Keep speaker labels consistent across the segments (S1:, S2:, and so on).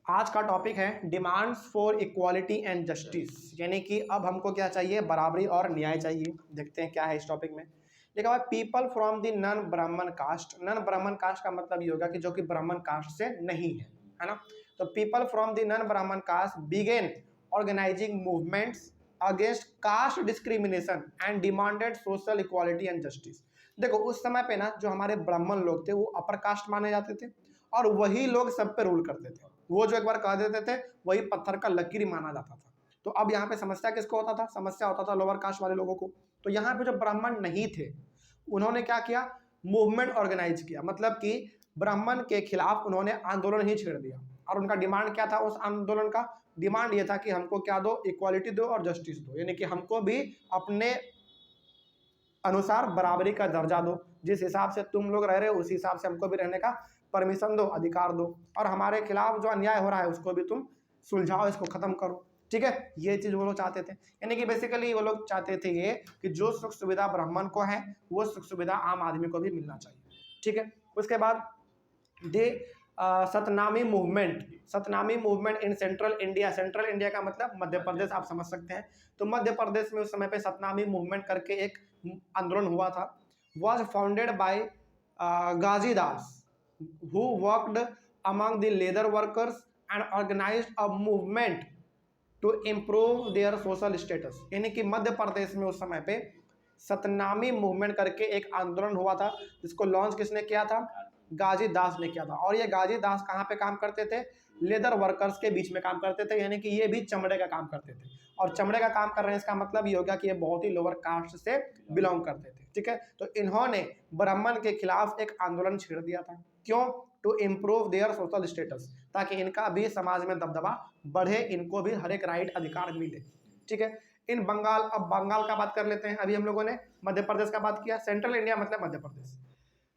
S1: आज का टॉपिक है demands for equality and justice, यानी कि अब हमको क्या चाहिए, बराबरी और न्याय चाहिए। देखते हैं क्या है इस टॉपिक में। लिखा हुआ people from the non Brahmin cast. Non Brahmin cast का मतलब ये होगा कि जो कि ब्राह्मण कास्ट से नहीं है ना। तो people from the non Brahmin caste began organizing movements against caste discrimination and demanded social equality and justice. देखो उस समय पे ना जो हमारे ब्राह्मण लोग थे वो अपर कास्ट माने जाते थे और वही लोग सब पे रूल करते थे। वो जो एक बार कह देते थे वही पत्थर का लकीर माना जाता था। तो अब यहाँ पे समस्या किसको होता था? समस्या होता था लोअर कास्ट वाले लोगों को। तो यहाँ पे जो ब्राह्मण नहीं थे उन्होंने क्या किया, मूवमेंट ऑर्गेनाइज किया। मतलब कि ब्राह्मण के खिलाफ उन्होंने आंदोलन ही छेड़ दिया। और उनका डिमांड क्या था? उस आंदोलन का डिमांड ये था कि हमको क्या दो, इक्वालिटी दो और जस्टिस दो, यानी कि हमको भी अपने अनुसार बराबरी का दर्जा दो। जिस हिसाब से तुम लोग रह रहे हो उसी हिसाब से हमको भी रहने का परमिशन दो, अधिकार दो। और हमारे खिलाफ जो अन्याय हो रहा है उसको भी तुम सुलझाओ, इसको खत्म करो। ठीक है, ये चीज वो लोग चाहते थे। यानी कि बेसिकली वो लोग चाहते थे ये कि जो सुख सुविधा ब्राह्मण को है वो सुख सुविधा आम आदमी को भी मिलना चाहिए। ठीक है, उसके बाद the Satnami movement. Satnami movement in central India. Central India का मतलब मध्य प्रदेश, आप समझ सकते हैं। तो मध्य प्रदेश में उस समय पे सतनामी मूवमेंट करके एक आंदोलन हुआ था। Was founded by Ghasidas who worked among the leather workers and organised a movement to improve their social status. यानी कि मध्य प्रदेश में उस समय पे सतनामी मूवमेंट करके एक आंदोलन हुआ था जिसको लॉन्च किसने किया था? गाजी दास ने किया था। और ये गाजी दास कहाँ पे काम करते थे? लेदर वर्कर्स के बीच में काम करते थे, यानी कि ये भी चमड़े का काम करते थे। और चमड़े का काम कर रहे हैं इसका मतलब ये होगा कि ये बहुत ही लोअर कास्ट से बिलोंग करते थे। ठीक है, तो इन्होंने ब्राह्मण के खिलाफ एक आंदोलन छेड़ दिया था। क्यों? To improve their social status, ताकि इनका भी समाज में दबदबा बढ़े, इनको भी हर एक राइट अधिकार मिले। ठीक है, इन बंगाल, अब बंगाल का बात कर लेते हैं। अभी हम लोगों ने मध्य प्रदेश का बात किया, सेंट्रल इंडिया मतलब मध्य प्रदेश।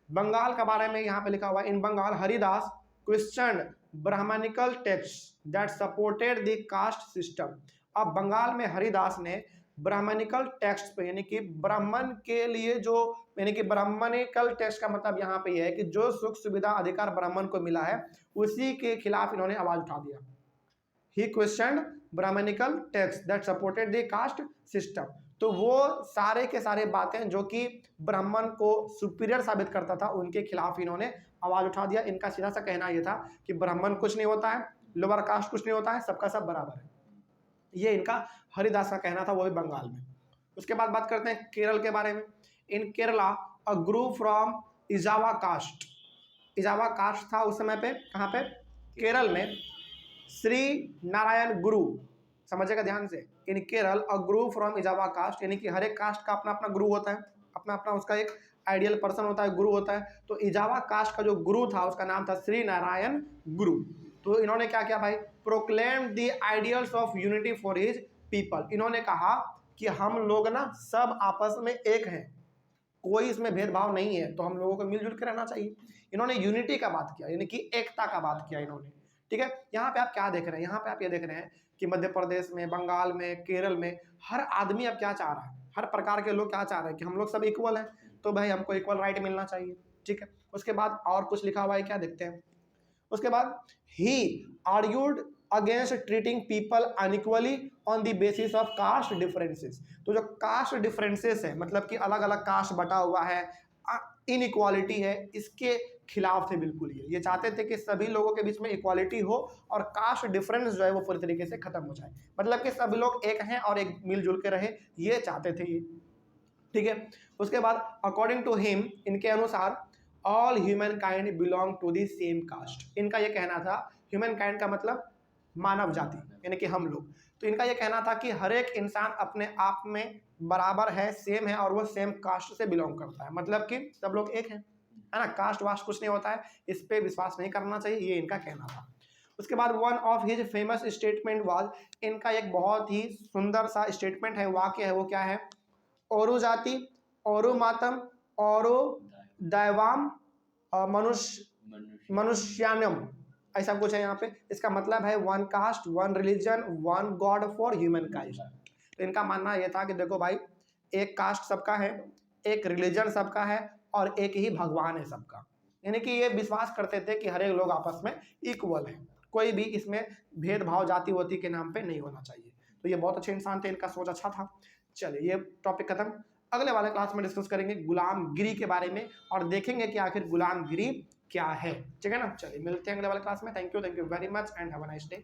S1: बंगाल के बारे में यहाँ पे लिखा हुआ है, in Bengal Haridas question Brahmanical text that supported the caste system. अब बंगाल में हरिदास ने ब्राह्मणिकल टेक्स्ट पे, यानी कि ब्राह्मण के लिए जो, यानी कि ब्राह्मणिकल टेक्स्ट का मतलब यहाँ पे यह है कि जो सुख सुविधा अधिकार ब्राह्मण को मिला है उसी के खिलाफ इन्होंने आवाज उठा दिया। He question Brahmanical text that supported the caste system. तो वो सारे के सारे बातें जो कि ब्राह्मण को सुपीरियर साबित करता था उनके खिलाफ इन्होंने आवाज उठा दिया। इनका सीधा सा कहना यह था कि ब्राह्मण कुछ नहीं होता है, लोअर कास्ट कुछ नहीं होता है, सबका सब बराबर है। ये इनका हरिदास का कहना था, वो भी बंगाल में। उसके बाद बात करते हैं केरल के बारे में। In Kerala a group from Ezhava caste. Ezhava caste था उस समय पे, कहाँ पे? केरल में। श्री नारायण गुरु, समझेगा ध्यान से। इन केरल अ गुरु फ्रॉम इजावा कास्ट, यानी कि हर एक कास्ट का अपना अपना गुरु होता है, अपना अपना उसका एक आइडियल पर्सन होता है, गुरु होता है। तो इजावा कास्ट का जो गुरु था उसका नाम था श्री नारायण गुरु। तो इन्होंने क्या किया भाई? Proclaim the ideals of unity for his people. इन्होंने कहा कि हम लोग ना सब आपस में एक हैं, कोई इसमें भेदभाव नहीं है, तो हम लोगों को मिलजुल के रहना चाहिए। इन्होंने यूनिटी का बात किया, यानी कि एकता का बात किया इन्होंने। ठीक है, यहाँ पे आप क्या देख रहे हैं? यहाँ पे आप ये देख रहे हैं कि मध्य प्रदेश में, बंगाल में, केरल में हर आदमी अब क्या चाह रहा है, हर प्रकार के लोग क्या चाह रहे हैं कि हम लोग सब इक्वल हैं, तो भाई हमको इक्वल राइट मिलना चाहिए। ठीक है, उसके बाद और कुछ लिखा हुआ है, क्या देखते हैं। उसके बाद he argued against treating people unequally on the basis of caste differences. तो जो कास्ट डिफरेंसेस है, मतलब कि अलग अलग कास्ट बटा हुआ है, इनइक्वालिटी है, इसके खिलाफ थे बिल्कुल। ये चाहते थे कि सभी लोगों के बीच में इक्वालिटी हो और कास्ट डिफरेंस जो है वो पूरी तरीके से खत्म हो जाए, मतलब कि सभी लोग एक हैं और एक मिलजुल के रहे, ये चाहते थे ये। ठीक है, उसके बाद अकॉर्डिंग टू हिम, इनके अनुसार all humankind belong to the same caste. इनका ये कहना था, ह्यूमन काइंड का मतलब मानव जाति, यानी कि हम लोग। तो इनका ये कहना था कि हर एक इंसान अपने आप में बराबर है, सेम है, और वो सेम कास्ट से बिलोंग करता है, मतलब कि सब लोग एक हैं, है ना। कास्ट वास्ट कुछ नहीं होता है, इस पे विश्वास नहीं करना चाहिए, ये इनका कहना था। उसके बाद one of his famous statement was, इनका एक बहुत ही सुंदर सा स्टेटमेंट है, वाक्य है, वो क्या है? औरु जाति, औरु मातम, औरु दैवाम, मनुष्यानम, ऐसा कुछ है यहाँ पे। इसका मतलब है one cast, one religion, one God for human kind. तो इनका मानना यह था कि देखो भाई, एक कास्ट सबका है, एक रिलीजन सबका है, और एक ही भगवान है सबका। यानी कि ये विश्वास करते थे कि हर एक लोग आपस में इक्वल है, कोई भी इसमें भेदभाव जाति वाति के नाम पे नहीं होना चाहिए। तो ये बहुत अच्छे इंसान थे, इनका सोच अच्छा था। चलिए ये टॉपिक खत्म। अगले वाले क्लास में डिस्कस करेंगे गुलामगिरी के बारे में और देखेंगे कि आखिर गुलामगिरी क्या है। ठीक है ना, चलिए मिलते हैं अगले वाले क्लास में। Thank you very much and have a nice day.